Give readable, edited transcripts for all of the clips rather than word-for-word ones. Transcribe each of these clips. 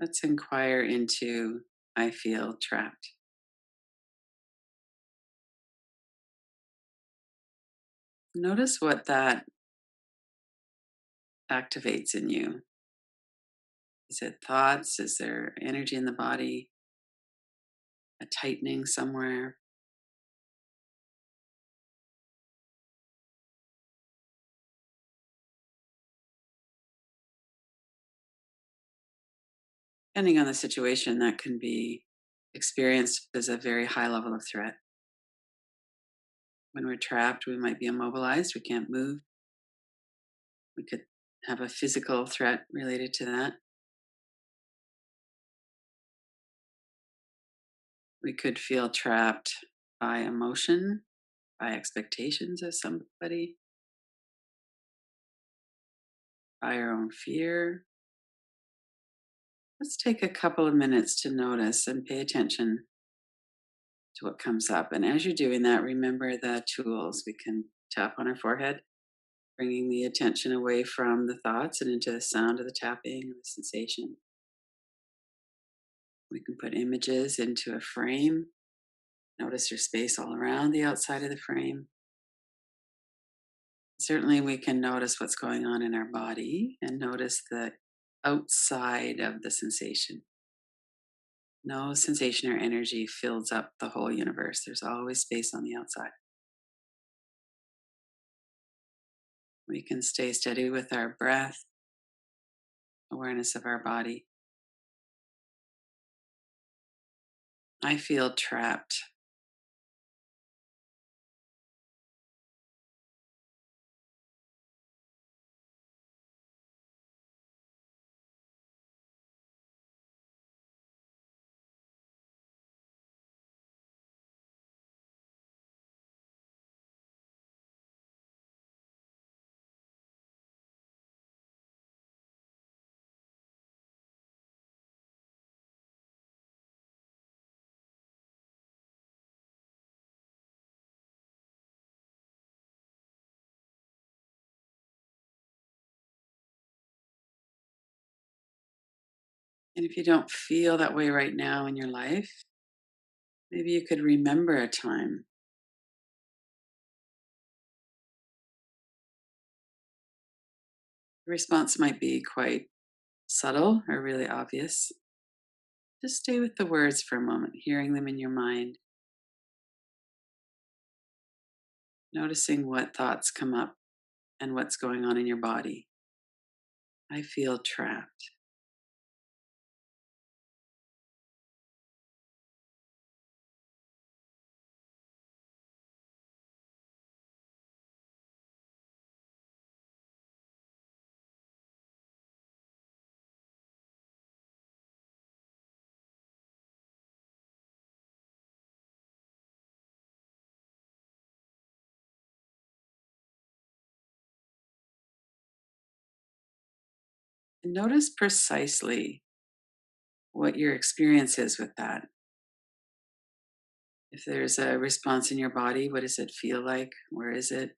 Let's inquire into I feel trapped. Notice what that activates in you. Is it thoughts? Is there energy in the body? A tightening somewhere? Depending on the situation, that can be experienced as a very high level of threat. When we're trapped, we might be immobilized, we can't move. We could have a physical threat related to that. We could feel trapped by emotion, by expectations of somebody, by our own fear. Let's take a couple of minutes to notice and pay attention to what comes up. And as you're doing that, remember the tools. We can tap on our forehead, bringing the attention away from the thoughts and into the sound of the tapping and the sensation. We can put images into a frame. Notice your space all around the outside of the frame. Certainly, we can notice what's going on in our body and notice the outside of the sensation. No sensation or energy fills up the whole universe. There's always space on the outside. We can stay steady with our breath, awareness of our body. I feel trapped. And if you don't feel that way right now in your life, maybe you could remember a time. The response might be quite subtle or really obvious. Just stay with the words for a moment, hearing them in your mind, noticing what thoughts come up and what's going on in your body. I feel trapped. And notice precisely what your experience is with that. If there's a response in your body, what does it feel like? Where is it?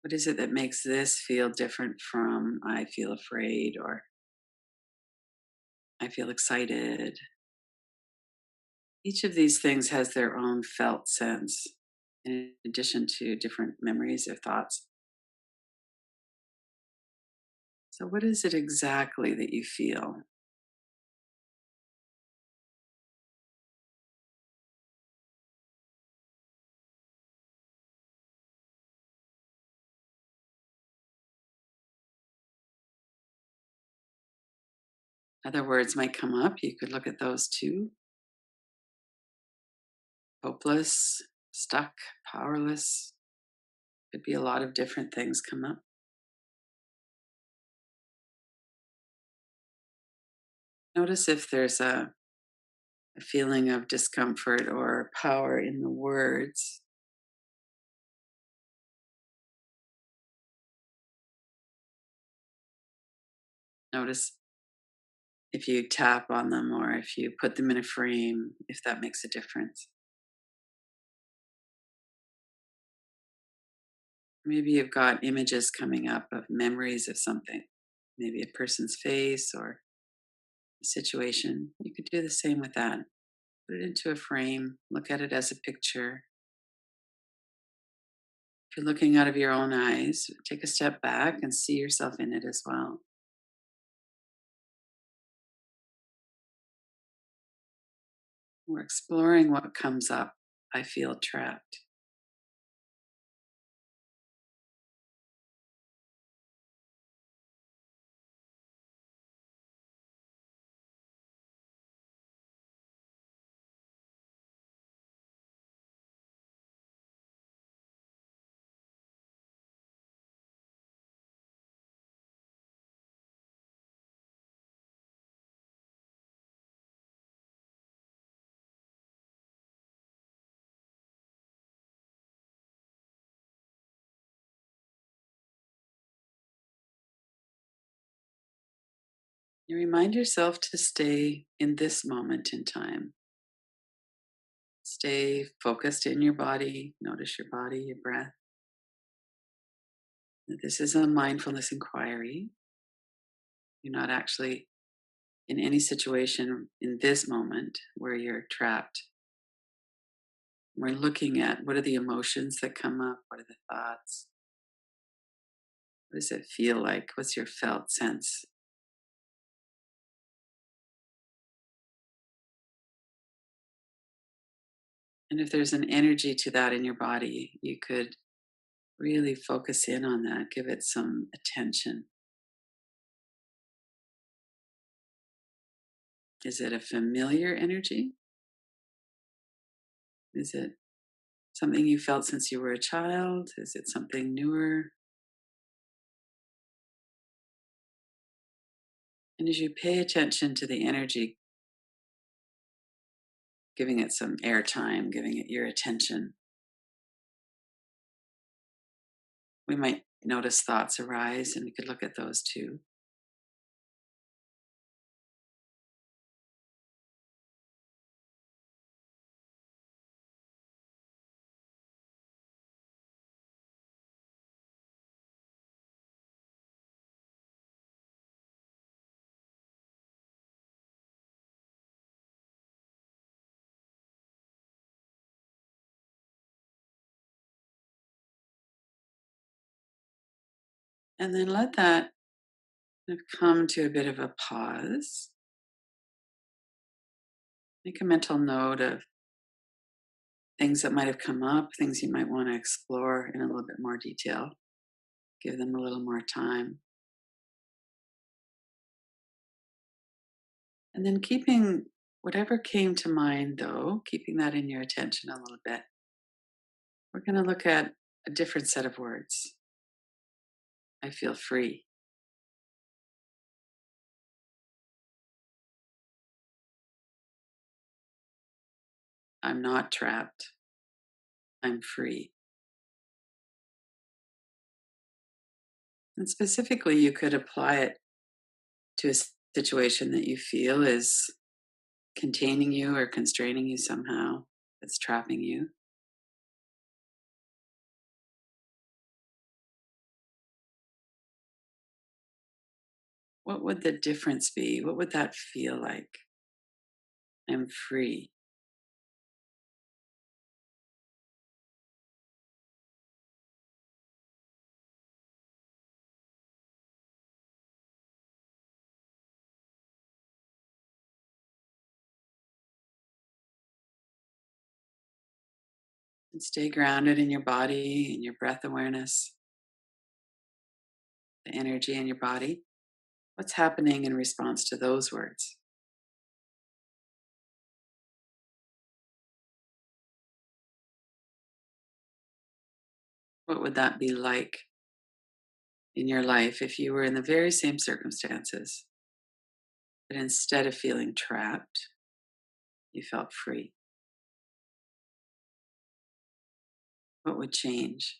What is it that makes this feel different from I feel afraid or I feel excited? Each of these things has their own felt sense, in addition to different memories or thoughts. So, what is it exactly that you feel? Other words might come up. You could look at those too. Hopeless, stuck, powerless. Could be a lot of different things come up. Notice if there's a feeling of discomfort or power in the words. Notice if you tap on them or if you put them in a frame, if that makes a difference. Maybe you've got images coming up of memories of something, maybe a person's face or situation. You could do the same with that. Put it into a frame, look at it as a picture. If you're looking out of your own eyes, take a step back and see yourself in it as well. We're exploring what comes up. I feel trapped. You remind yourself to stay in this moment in time. Stay focused in your body. Notice your body, your breath. This is a mindfulness inquiry. You're not actually in any situation in this moment where you're trapped. We're looking at what are the emotions that come up? What are the thoughts? What does it feel like? What's your felt sense? And if there's an energy to that in your body, you could really focus in on that, give it some attention. Is it a familiar energy? Is it something you felt since you were a child? Is it something newer? And as you pay attention to the energy, giving it some airtime, giving it your attention, we might notice thoughts arise and we could look at those too. And then let that come to a bit of a pause. Make a mental note of things that might have come up, things you might want to explore in a little bit more detail. Give them a little more time. And then keeping whatever came to mind, though, keeping that in your attention a little bit, we're going to look at a different set of words. I feel free. I'm not trapped. I'm free. And specifically, you could apply it to a situation that you feel is containing you or constraining you somehow, that's trapping you. What would the difference be? What would that feel like? I'm free. And stay grounded in your body and your breath awareness, the energy in your body. What's happening in response to those words? What would that be like in your life if you were in the very same circumstances, but instead of feeling trapped, you felt free? What would change?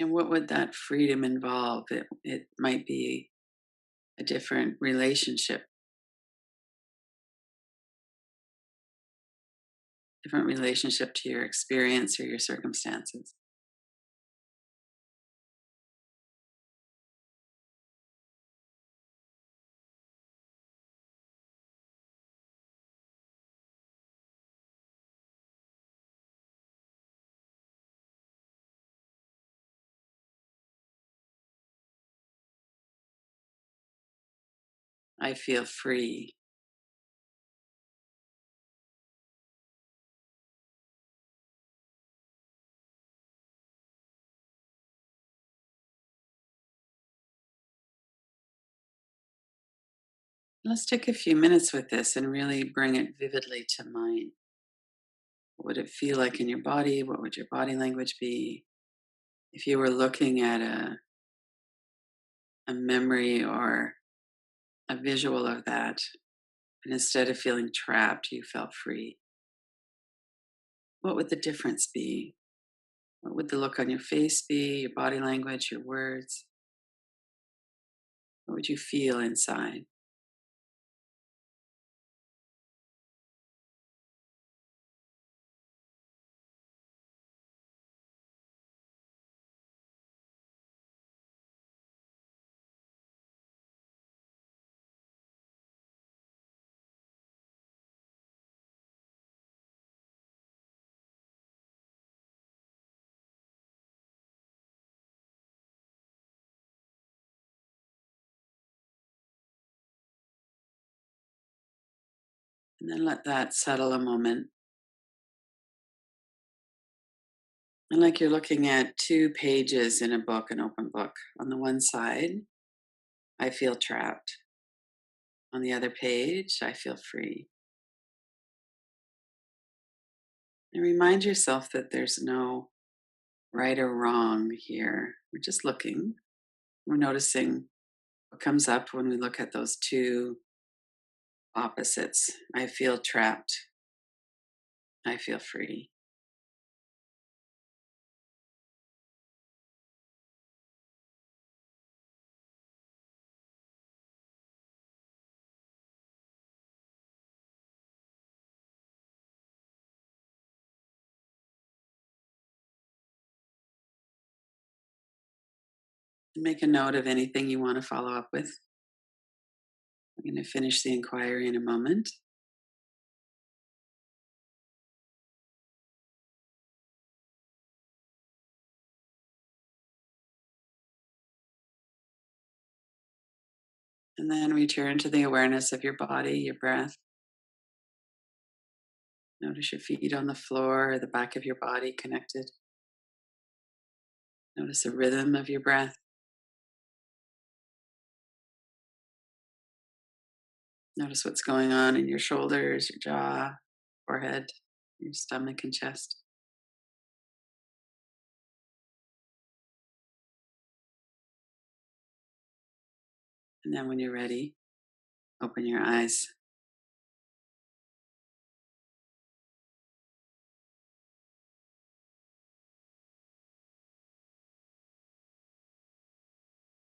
And what would that freedom involve? It might be a different relationship to your experience or your circumstances. I feel free. Let's take a few minutes with this and really bring it vividly to mind. What would it feel like in your body? What would your body language be? If you were looking at a memory or a visual of that, and instead of feeling trapped, you felt free, what would the difference be? What would the look on your face be, your body language, your words? What would you feel inside? And then let that settle a moment. And like you're looking at two pages in a book, an open book. On the one side, I feel trapped. On the other page, I feel free. And remind yourself that there's no right or wrong here. We're just looking. We're noticing what comes up when we look at those two opposites. I feel trapped. I feel free. Make a note of anything you want to follow up with. I'm going to finish the inquiry in a moment. And then return to the awareness of your body, your breath. Notice your feet on the floor, the back of your body connected. Notice the rhythm of your breath. Notice what's going on in your shoulders, your jaw, forehead, your stomach and chest. And then when you're ready, open your eyes.